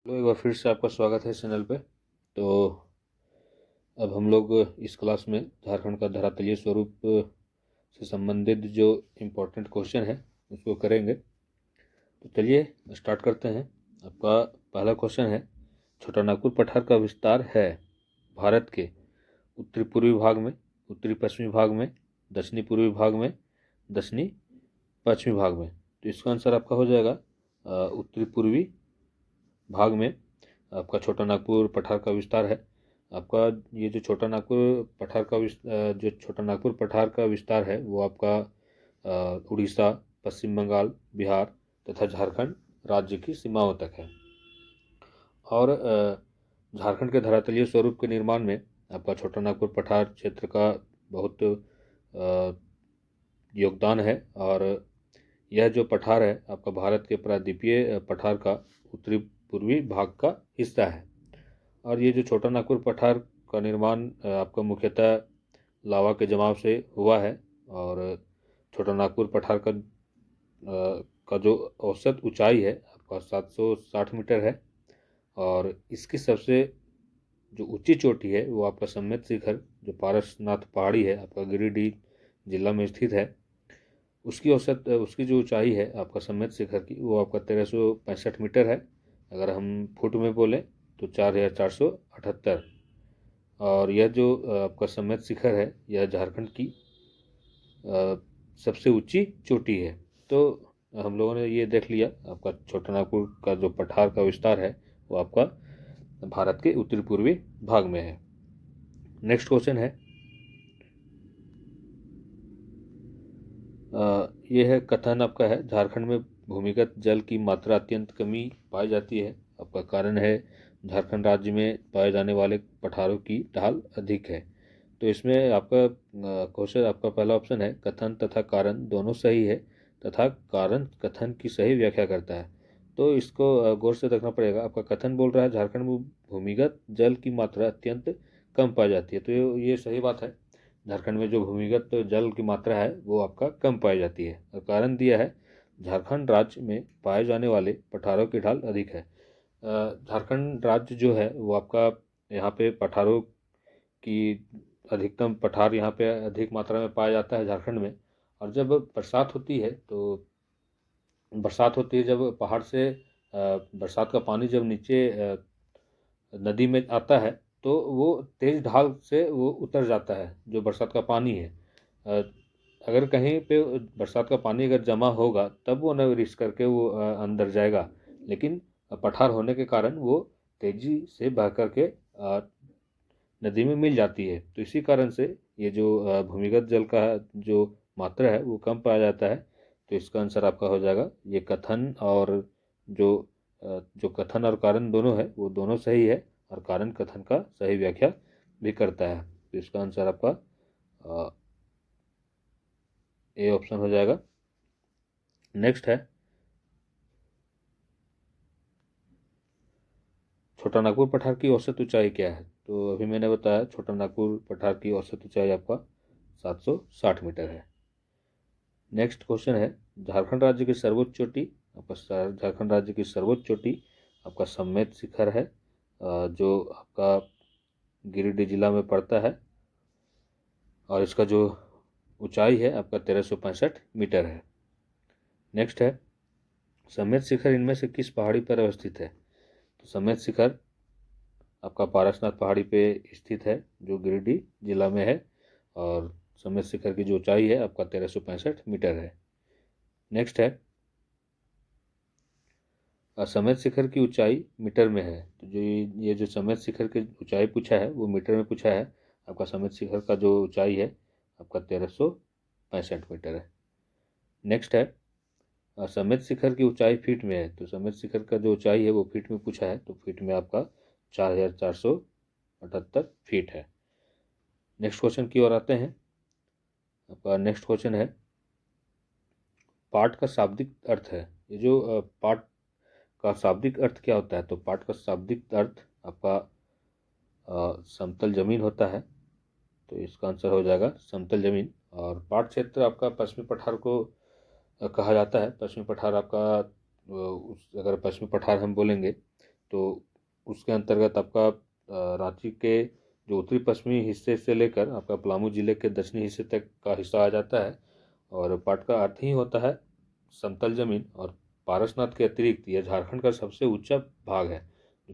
Hello, एक बार फिर से आपका स्वागत है चैनल पे। तो अब हम लोग इस क्लास में झारखंड का धरातलीय स्वरूप से संबंधित जो इम्पोर्टेंट क्वेश्चन है उसको करेंगे। तो चलिए स्टार्ट करते हैं। आपका पहला क्वेश्चन है, छोटा नागपुर पठार का विस्तार है भारत के उत्तरी पूर्वी भाग में, उत्तरी पश्चिमी भाग में, दक्षिणी पूर्वी भाग में, दक्षिणी पश्चिमी भाग में। तो इसका आंसर आपका हो जाएगा उत्तरी पूर्वी भाग में आपका छोटा नागपुर पठार का विस्तार है। आपका ये जो छोटा नागपुर पठार का जो छोटा नागपुर पठार का विस्तार है वो आपका उड़ीसा, पश्चिम बंगाल, बिहार तथा झारखंड राज्य की सीमाओं तक है। और झारखंड के धरातलीय स्वरूप के निर्माण में आपका छोटा नागपुर पठार क्षेत्र का बहुत योगदान है। और यह जो पठार है आपका भारत के प्रायद्वीपीय पठार का उत्तरी पूर्वी भाग का हिस्सा है। और ये जो छोटा नागपुर पठार का निर्माण आपका मुख्यतः लावा के जमाव से हुआ है। और छोटा नागपुर पठार का जो औसत ऊंचाई है आपका 760 मीटर है। और इसकी सबसे जो ऊंची चोटी है वो आपका सम्मेत शिखर जो पारसनाथ पहाड़ी है आपका गिरिडीह जिला में स्थित है, उसकी जो ऊंचाई है आपका सम्मेत शिखर की वो आपका 1365 मीटर है। अगर हम फुट में बोलें तो 4478। और यह जो आपका सम्मेत शिखर है यह झारखंड की सबसे ऊंची चोटी है। तो हम लोगों ने ये देख लिया आपका छोटा नागपुर का जो पठार का विस्तार है वो आपका भारत के उत्तरी पूर्वी भाग में है। नेक्स्ट क्वेश्चन है, ये है कथन आपका है, झारखंड में भूमिगत जल की मात्रा अत्यंत कमी पाई जाती है। आपका कारण है झारखंड राज्य में पाए जाने वाले पठारों की ढाल अधिक है। तो इसमें आपका क्वेश्चन आपका पहला ऑप्शन है, कथन तथा कारण दोनों सही है तथा कारण कथन की सही व्याख्या करता है। तो इसको गौर से देखना पड़ेगा। आपका कथन बोल रहा है झारखंड में भूमिगत जल की मात्रा अत्यंत कम पाई जाती है, तो ये सही बात है। झारखंड में जो भूमिगत जल की मात्रा है वो आपका कम पाई जाती है। और कारण दिया है झारखंड राज्य में पाए जाने वाले पठारों की ढाल अधिक है। झारखंड राज्य जो है वो आपका यहाँ पे पठारों की अधिकतम पठार यहाँ पे अधिक मात्रा में पाया जाता है झारखंड में। और जब बरसात होती है जब पहाड़ से बरसात का पानी जब नीचे नदी में आता है तो वो तेज ढाल से वो उतर जाता है जो बरसात का पानी है। अ, अगर कहीं पे बरसात का पानी अगर जमा होगा तब वो न रिस करके वो अंदर जाएगा, लेकिन पठार होने के कारण वो तेजी से बह करके नदी में मिल जाती है। तो इसी कारण से ये जो भूमिगत जल का जो मात्रा है वो कम पाया जाता है। तो इसका आंसर आपका हो जाएगा ये कथन। और जो कथन और कारण दोनों है वो दोनों सही है और कारण कथन का सही व्याख्या भी करता है। तो इसका आंसर आपका ए ऑप्शन हो जाएगा। नेक्स्ट है, छोटा नागपुर पठार की औसत ऊंचाई क्या है। तो अभी मैंने बताया छोटा नागपुर पठार की औसत ऊंचाई आपका 760 मीटर है। नेक्स्ट क्वेश्चन है, झारखंड राज्य की सर्वोच्च चोटी झारखंड राज्य की सर्वोच्च चोटी आपका सम्मेत शिखर है जो आपका गिरिडीह जिला में पड़ता है। और इसका जो ऊंचाई है आपका 1365 मीटर है। नेक्स्ट है, सम्मेत शिखर इनमें से किस पहाड़ी पर अवस्थित है। तो सम्मेत शिखर आपका पारसनाथ पहाड़ी पे स्थित है जो गिरिडीह जिला में है। और सम्मेत शिखर की जो ऊंचाई है आपका 1365 मीटर है। नेक्स्ट है, सम्मेत शिखर की ऊंचाई मीटर में है। तो जो ये जो सम्मेत शिखर की ऊंचाई पूछा है वो मीटर में पूछा है। आपका सम्मेत शिखर का जो ऊंचाई है आपका 1365 मीटर है। नेक्स्ट है, सम्मेत शिखर की ऊंचाई फीट में है। तो सम्मेत शिखर का जो ऊंचाई है वो फीट में पूछा है, तो फीट में आपका 4478 फीट है। नेक्स्ट क्वेश्चन की ओर आते हैं। आपका नेक्स्ट क्वेश्चन है, पाठ का शाब्दिक अर्थ है। ये जो पाठ का शाब्दिक अर्थ क्या होता है। तो पाठ का शाब्दिक अर्थ आपका समतल जमीन होता है। तो इसका आंसर हो जाएगा समतल जमीन। और पाठ क्षेत्र आपका पश्चिमी पठार को कहा जाता है। पश्चिमी पठार आपका अगर पश्चिमी पठार हम बोलेंगे तो उसके अंतर्गत आपका रांची के जो उत्तरी पश्चिमी हिस्से से लेकर आपका पलामू जिले के दक्षिणी हिस्से तक का हिस्सा आ जाता है। और पाट का अर्थ ही होता है समतल जमीन। और पारसनाथ के अतिरिक्त यह झारखंड का सबसे ऊंचा भाग है। जो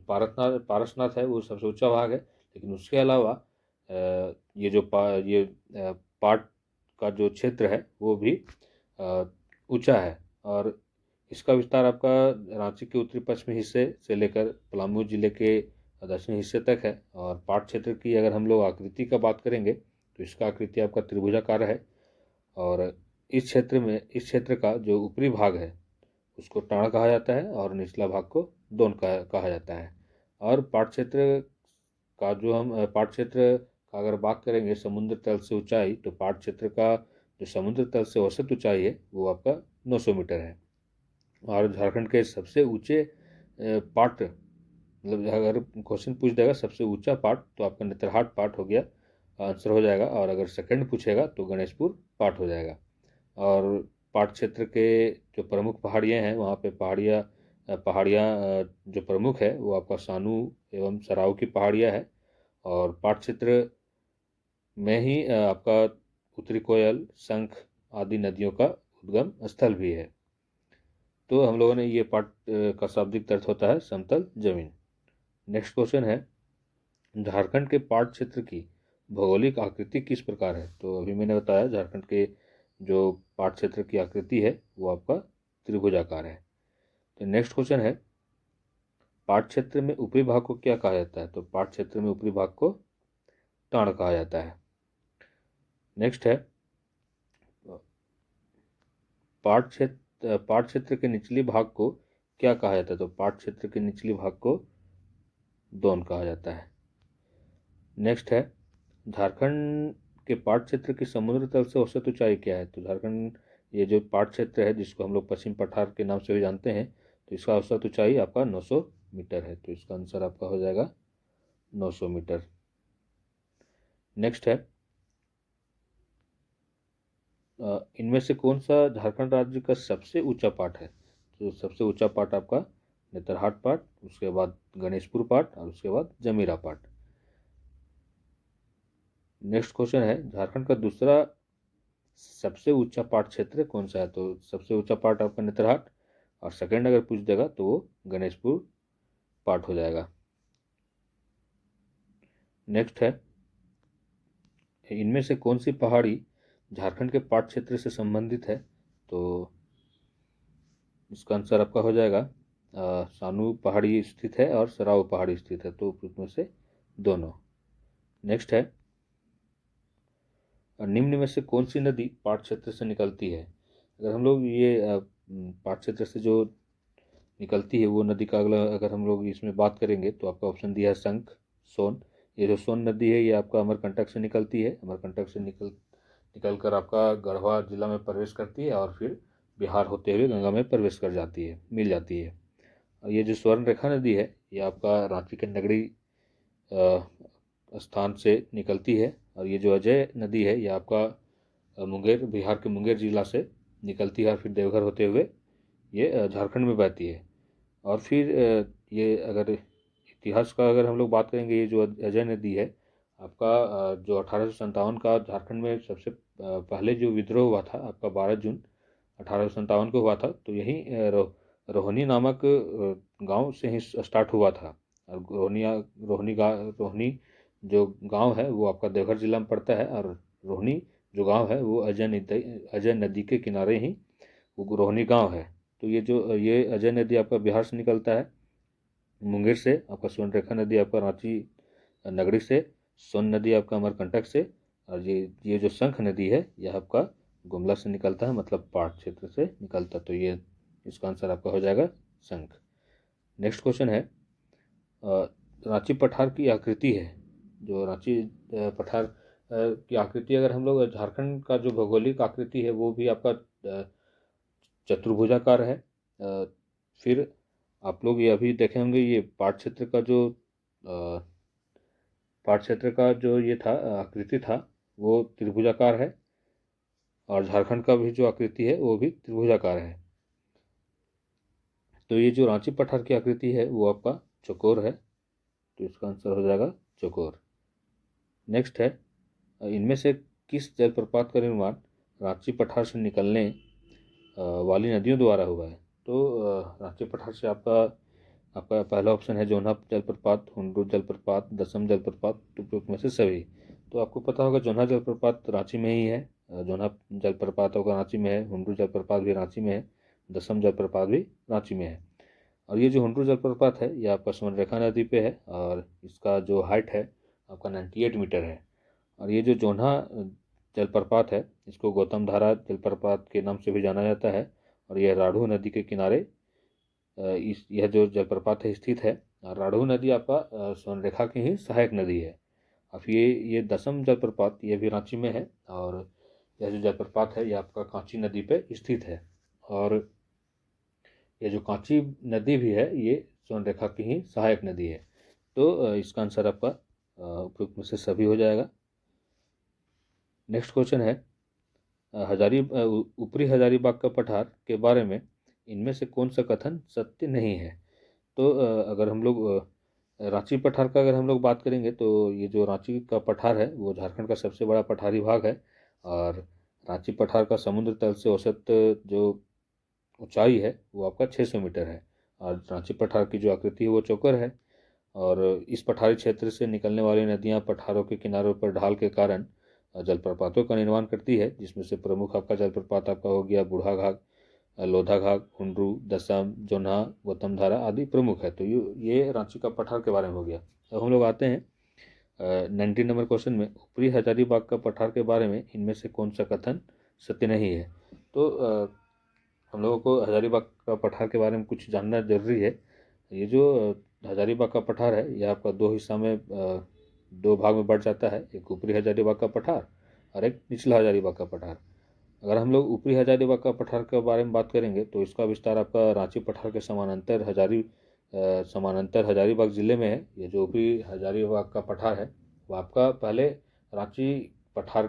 पारसनाथ है वो सबसे ऊंचा भाग है, लेकिन उसके अलावा ये जो पाट का जो क्षेत्र है वो भी ऊंचा है। और इसका विस्तार आपका रांची के उत्तरी पश्चिमी हिस्से से लेकर पलामू जिले के दक्षिणी हिस्से तक है। और पाट क्षेत्र की अगर हम लोग आकृति का बात करेंगे तो इसका आकृति आपका त्रिभुजाकार है। और इस क्षेत्र का जो ऊपरी भाग है उसको टाण कहा जाता है और निचला भाग को दोन कहा जाता है। और पाट क्षेत्र का अगर बात करेंगे समुद्र तल से ऊंचाई, तो पाट क्षेत्र का जो समुद्र तल से औसत ऊंचाई है वो आपका 900 मीटर है। और झारखंड के सबसे ऊंचे पाट, मतलब अगर क्वेश्चन पूछ देगा सबसे ऊंचा पाट तो आपका नेतरहाट पाट हो गया, आंसर हो जाएगा। और अगर सेकंड पूछेगा तो गणेशपुर पाट हो जाएगा। और पाट क्षेत्र के जो प्रमुख पहाड़ियाँ हैं वहाँ पे पहाड़ियाँ जो प्रमुख है वो आपका सानू एवं सराव की पहाड़ियाँ है। और पाट क्षेत्र में ही आपका उत्तरी कोयल, शंख आदि नदियों का उद्गम स्थल भी है। तो हम लोगों ने ये पाट का शाब्दिक अर्थ होता है समतल जमीन। नेक्स्ट क्वेश्चन है, झारखंड के पाट क्षेत्र की भौगोलिक आकृति किस प्रकार है? तो अभी मैंने बताया झारखंड के जो पाट क्षेत्र की आकृति है वो आपका त्रिभुजाकार है। तो नेक्स्ट क्वेश्चन है, पाट क्षेत्र में ऊपरी भाग को क्या कहा जाता है? तो पाट क्षेत्र में ऊपरी भाग को टाण कहा जाता है। नेक्स्ट है, पाट क्षेत्र के निचली भाग को क्या कहा जाता है? तो पाट क्षेत्र के निचली भाग को दोन कहा जाता है। नेक्स्ट है, झारखंड के पाट क्षेत्र की समुद्र तल से औसत ऊंचाई क्या है? तो झारखंड ये जो पाट क्षेत्र है जिसको हम लोग पश्चिम पठार के नाम से भी जानते हैं, तो इसका औसत ऊंचाई आपका 900 मीटर है। तो इसका आंसर आपका हो जाएगा 900 मीटर। नेक्स्ट है, इनमें से कौन सा झारखंड राज्य का सबसे ऊंचा पाट है? तो सबसे ऊंचा पाट आपका नेतरहाट पाट, उसके बाद गणेशपुर पाट और उसके बाद जमीरा पाट। नेक्स्ट क्वेश्चन है, झारखंड का दूसरा सबसे ऊंचा पाट क्षेत्र कौन सा है? तो सबसे ऊंचा पाट आपका नेतरहाट, और सेकंड अगर पूछ देगा तो वो गणेशपुर पाट हो जाएगा। नेक्स्ट है, इनमें से कौन सी पहाड़ी झारखंड के पाट क्षेत्र से संबंधित है? तो इसका आंसर आपका हो जाएगा सानू पहाड़ी स्थित है और सराव पहाड़ी स्थित है, तो उसमें से दोनों। नेक्स्ट है, निम्न में से कौन सी नदी पाट क्षेत्र से निकलती है? अगर हम लोग ये पाट क्षेत्र से जो निकलती है वो नदी का अगर हम लोग इसमें बात करेंगे तो आपका ऑप्शन दिया है शंख, सोन। ये जो सोन नदी है ये आपका अमरकंटक से निकलती है। अमरकंटक से निकल कर आपका गढ़वा जिला में प्रवेश करती है और फिर बिहार होते हुए गंगा में प्रवेश कर जाती है, मिल जाती है। और ये जो स्वर्ण रेखा नदी है ये आपका रांची के नगरी स्थान से निकलती है। और ये जो अजय नदी है ये आपका बिहार के मुंगेर जिला से निकलती है और फिर देवघर होते हुए ये झारखंड में बहती है। और फिर ये अगर इतिहास का अगर हम लोग बात करेंगे, ये जो अजय नदी है आपका जो 1857 का झारखंड में सबसे पहले जो विद्रोह हुआ था आपका 12 जून 1857 को हुआ था, तो यही रोहनी नामक गांव से ही स्टार्ट हुआ था। और रोहनी जो गांव है वो आपका देवघर जिला में पड़ता है। और रोहनी जो गांव है वो अजय नदी के किनारे ही वो रोहनी गांव है। तो ये अजय नदी आपका बिहार से निकलता है मुंगेर से, आपका स्वर्णरेखा नदी आपका रांची नगरी से, सोन नदी आपका अमरकंटक से, और ये जो शंख नदी है यह आपका गुमला से निकलता है, मतलब पाट क्षेत्र से निकलता। तो ये इसका आंसर आपका हो जाएगा शंख। नेक्स्ट क्वेश्चन है, रांची पठार की आकृति है, जो रांची पठार की आकृति अगर हम लोग झारखंड का जो भौगोलिक आकृति है वो भी आपका चतुर्भुजाकार है। फिर आप लोग ये अभी देखे होंगे ये पाट क्षेत्र का जो ये था आकृति था वो त्रिभुजाकार है। और झारखंड का भी जो आकृति है वो भी त्रिभुजाकार है। तो ये जो रांची पठार की आकृति है वो आपका चकोर है, तो इसका आंसर हो जाएगा चकोर। नेक्स्ट है, इनमें से किस जलप्रपात का निर्माण रांची पठार से निकलने वाली नदियों द्वारा हुआ है? तो रांची पठार से आपका पहला ऑप्शन है जोन्हा जलप्रपात, हुंडरू जलप्रपात, दसम जलप्रपात, उपयुक्त में से सभी। तो आपको पता होगा जोन्हा जलप्रपात रांची में ही है, जोन्हा जलप्रपात होगा रांची में है, हुंडरू जलप्रपात भी रांची में है, दसम जलप्रपात भी रांची में है। और ये जो हुंडरू जलप्रपात है ये आपका स्वर्णरेखा नदी पे है और इसका जो हाइट है आपका 98 मीटर है। और ये जो जोन्हा जलप्रपात है इसको गौतम धारा जलप्रपात के नाम से भी जाना जाता है और यह राढ़ू नदी के किनारे यह जो जलप्रपात है स्थित है। और राढ़ू नदी आपका स्वर्णरेखा की ही सहायक नदी है। अब ये दसम जलप्रपात ये भी रांची में है और यह जो जलप्रपात है यह आपका कांची नदी पे स्थित है। और ये जो कांची नदी भी है ये स्वर्णरेखा की ही सहायक नदी है। तो इसका आंसर आपका उपयुक्त में से सभी हो जाएगा। नेक्स्ट क्वेश्चन है, ऊपरी हजारीबाग का पठार के बारे में इनमें से कौन सा कथन सत्य नहीं है? तो अगर हम लोग रांची पठार का अगर हम लोग बात करेंगे तो ये जो रांची का पठार है वो झारखंड का सबसे बड़ा पठारी भाग है। और रांची पठार का समुद्र तल से औसत जो ऊंचाई है वो आपका 600 मीटर है। और रांची पठार की जो आकृति है वो चौकर है। और इस पठारी क्षेत्र से निकलने वाली नदियां पठारों के किनारों पर ढाल के कारण जलप्रपातों का निर्माण करती है, जिसमें से प्रमुख आपका जलप्रपात आपका हो गया बूढ़ा घाघ, लोधा घाघ, हुंडरू, दसम, जोन्हा, गौतम धारा आदि प्रमुख है। तो ये रांची का पठार के बारे में हो गया। अब हम लोग आते हैं 19 नंबर क्वेश्चन में, ऊपरी हजारीबाग का पठार के बारे में इनमें से कौन सा कथन सत्य नहीं है? तो हम लोगों को हजारीबाग का पठार के बारे में कुछ जानना जरूरी है। ये जो हजारीबाग का पठार है यह आपका दो हिस्सा में दो भाग में बढ़ जाता है, एक ऊपरी हजारीबाग का पठार और एक निचला हजारीबाग का पठार। अगर हम लोग ऊपरी हजारीबाग का पठार के बारे में बात करेंगे तो इसका विस्तार आपका रांची पठार के समानांतर हजारीबाग जिले में है। ये जो ऊपरी हजारीबाग का पठार है वो आपका पहले रांची पठार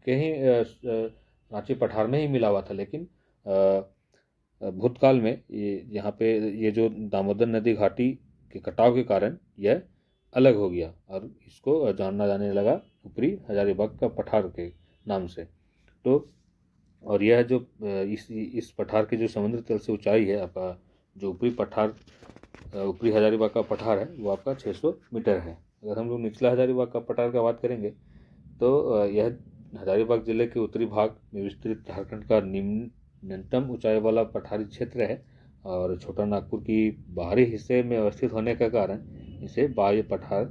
के ही रांची पठार में ही मिला हुआ था, लेकिन भूतकाल में ये यहाँ पे ये जो दामोदर नदी घाटी के कटाव के कारण यह अलग हो गया और इसको जानना जाने लगा ऊपरी हजारीबाग का पठार के नाम से। तो और यह जो इस पठार के जो समुद्र तल से ऊंचाई है आपका जो ऊपरी हजारीबाग का पठार है वो आपका 600 मीटर है। अगर हम लोग निचला हजारीबाग का पठार का बात करेंगे तो यह हजारीबाग जिले के उत्तरी भाग में विस्तृत झारखंड का न्यूनतम ऊंचाई वाला पठारी क्षेत्र है और छोटा नागपुर की बाहरी हिस्से में अवस्थित होने के कारण इसे बाह्य पठार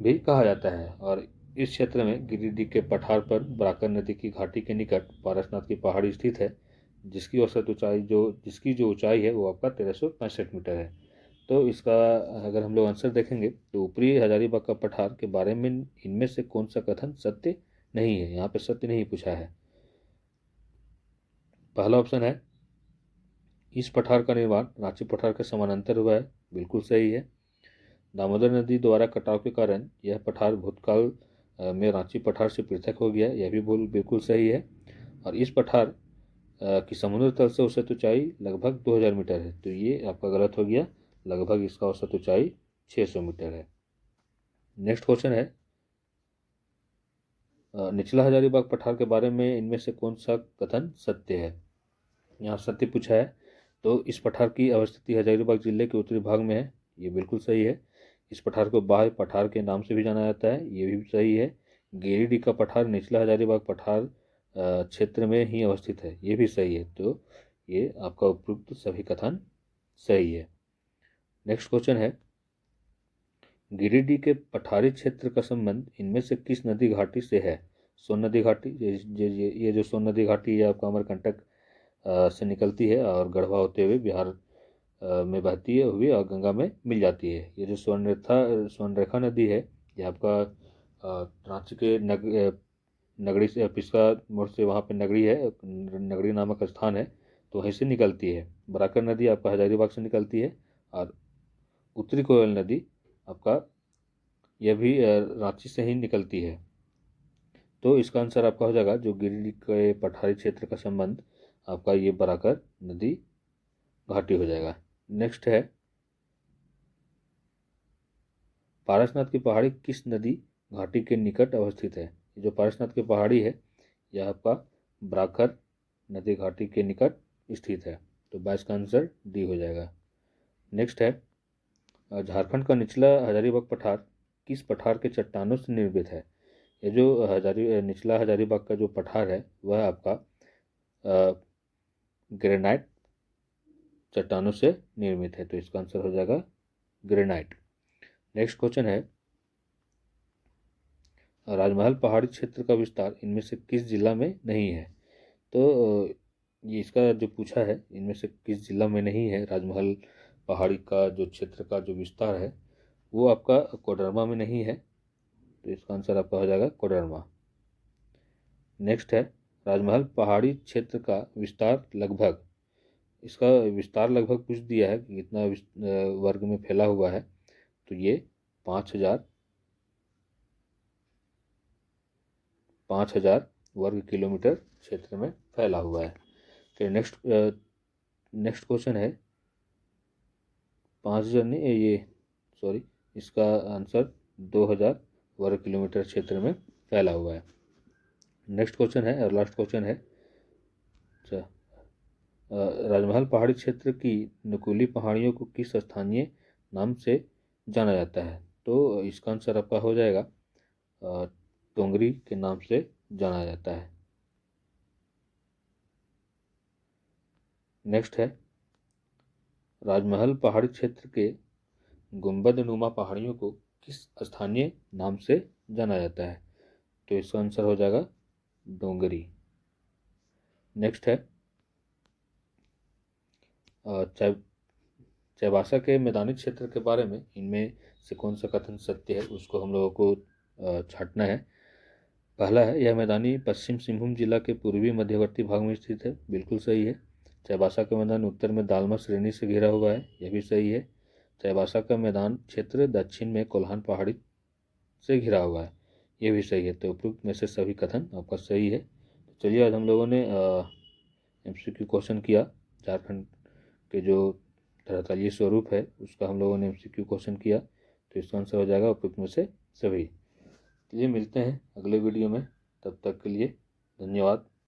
भी कहा जाता है। और इस क्षेत्र में गिरिडीह के पठार पर बराकर नदी की घाटी के निकट पारसनाथ की पहाड़ी स्थित है, जिसकी जो ऊंचाई है वो आपका 1365 मीटर है। तो इसका अगर हम लोग आंसर देखेंगे तो ऊपरी हजारीबाग का पठार के बारे में इनमें से कौन सा कथन सत्य नहीं है? यहाँ पे सत्य नहीं पूछा है। पहला ऑप्शन है इस पठार का निर्माण रांची पठार के समानांतर हुआ है, बिल्कुल सही है। दामोदर नदी द्वारा कटाव के कारण यह पठार भूतकाल में रांची पठार से पृथक हो गया, यह भी बिल्कुल सही है। और इस पठार की समुद्र तल से औसत ऊंचाई लगभग 2000 मीटर है, तो ये आपका गलत हो गया, लगभग इसका औसत ऊंचाई 600 मीटर है। नेक्स्ट क्वेश्चन है, निचला हजारीबाग पठार के बारे में इनमें से कौन सा कथन सत्य है? यहाँ सत्य पूछा है। तो इस पठार की अवस्थिति हजारीबाग जिले के उत्तरी भाग में है, ये बिल्कुल सही है। इस पठार को बाह्य पठार के नाम से भी जाना जाता है, ये भी सही है। गिरिडीह का पठार निचला हजारीबाग पठार क्षेत्र में ही अवस्थित है, ये भी सही है। तो ये आपका उपयुक्त सभी कथन सही है। नेक्स्ट क्वेश्चन है, गिरिडीह के पठारी क्षेत्र का संबंध इनमें से किस नदी घाटी से है? सोन नदी घाटी, ये जो सोन नदी घाटी है आपका अमरकंटक से निकलती है और गढ़वा होते हुए बिहार में बहती है हुई और गंगा में मिल जाती है। ये जो स्वर्णरेखा नदी है ये आपका रांची के नगड़ी से पिस्का मोड़ से वहाँ पे नगड़ी है, नगड़ी नामक स्थान है, तो वहीं से निकलती है। बराकर नदी आपका हजारीबाग से निकलती है और उत्तरी कोयल नदी आपका यह भी रांची से ही निकलती है। तो इसका आंसर आपका हो जाएगा जो गिरिडीह के पठारी क्षेत्र का संबंध आपका ये बराकर नदी घाटी हो जाएगा। नेक्स्ट है, पारसनाथ की पहाड़ी किस नदी घाटी के निकट अवस्थित है? ये जो पारसनाथ की पहाड़ी है यह आपका ब्राकर नदी घाटी के निकट स्थित है। तो 22 का आंसर डी हो जाएगा। नेक्स्ट है झारखंड का निचला हजारीबाग पठार किस पठार के चट्टानों से निर्मित है? ये जो निचला हजारीबाग का जो पठार है वह आपका ग्रेनाइट चट्टानों से निर्मित है। तो इसका आंसर हो जाएगा ग्रेनाइट। नेक्स्ट क्वेश्चन है राजमहल पहाड़ी क्षेत्र का विस्तार इनमें से किस जिला में नहीं है? तो ये इसका जो पूछा है इनमें से किस जिला में नहीं है राजमहल पहाड़ी का जो क्षेत्र का जो विस्तार है वो आपका कोडरमा में नहीं है। तो इसका आंसर आपका हो जाएगा कोडरमा। नेक्स्ट है राजमहल पहाड़ी क्षेत्र का विस्तार लगभग, इसका विस्तार लगभग पूछ दिया है कि कितना वर्ग में फैला हुआ है। तो ये 5,000 वर्ग किलोमीटर क्षेत्र में फैला हुआ है। तो नेक्स्ट क्वेश्चन है 5,000 नहीं ये सॉरी इसका आंसर 2,000 वर्ग किलोमीटर क्षेत्र में फैला हुआ है। नेक्स्ट क्वेश्चन है और लास्ट क्वेश्चन है राजमहल पहाड़ी क्षेत्र की नुकीली पहाड़ियों को किस स्थानीय नाम से जाना जाता है? तो इसका आंसर आपका हो जाएगा टोंगरी के नाम से जाना जाता है। नेक्स्ट है राजमहल पहाड़ी क्षेत्र के गुंबद नुमा पहाड़ियों को किस स्थानीय नाम से जाना जाता है? तो इसका आंसर हो जाएगा डोंगरी। नेक्स्ट है चाईबासा के मैदानी क्षेत्र के बारे में इनमें से कौन सा कथन सत्य है उसको हम लोगों को छांटना है। पहला है यह मैदानी पश्चिम सिंहभूम जिला के पूर्वी मध्यवर्ती भाग में स्थित है, बिल्कुल सही है। चाईबासा का मैदान उत्तर में दालमा श्रेणी से घिरा हुआ है, यह भी सही है। चाईबासा का मैदान क्षेत्र दक्षिण में कोल्हान पहाड़ी से घिरा हुआ है, यह भी सही है। तो उपयुक्त में से सभी कथन आपका सही है। तो चलिए आज हम लोगों ने MCQ क्वेश्चन किया झारखंड के जो धरातलीय स्वरूप है उसका हम लोगों ने MCQ क्वेश्चन किया। तो इसका आंसर हो जाएगा उपयुक्त में से सभी। चलिए मिलते हैं अगले वीडियो में, तब तक के लिए धन्यवाद।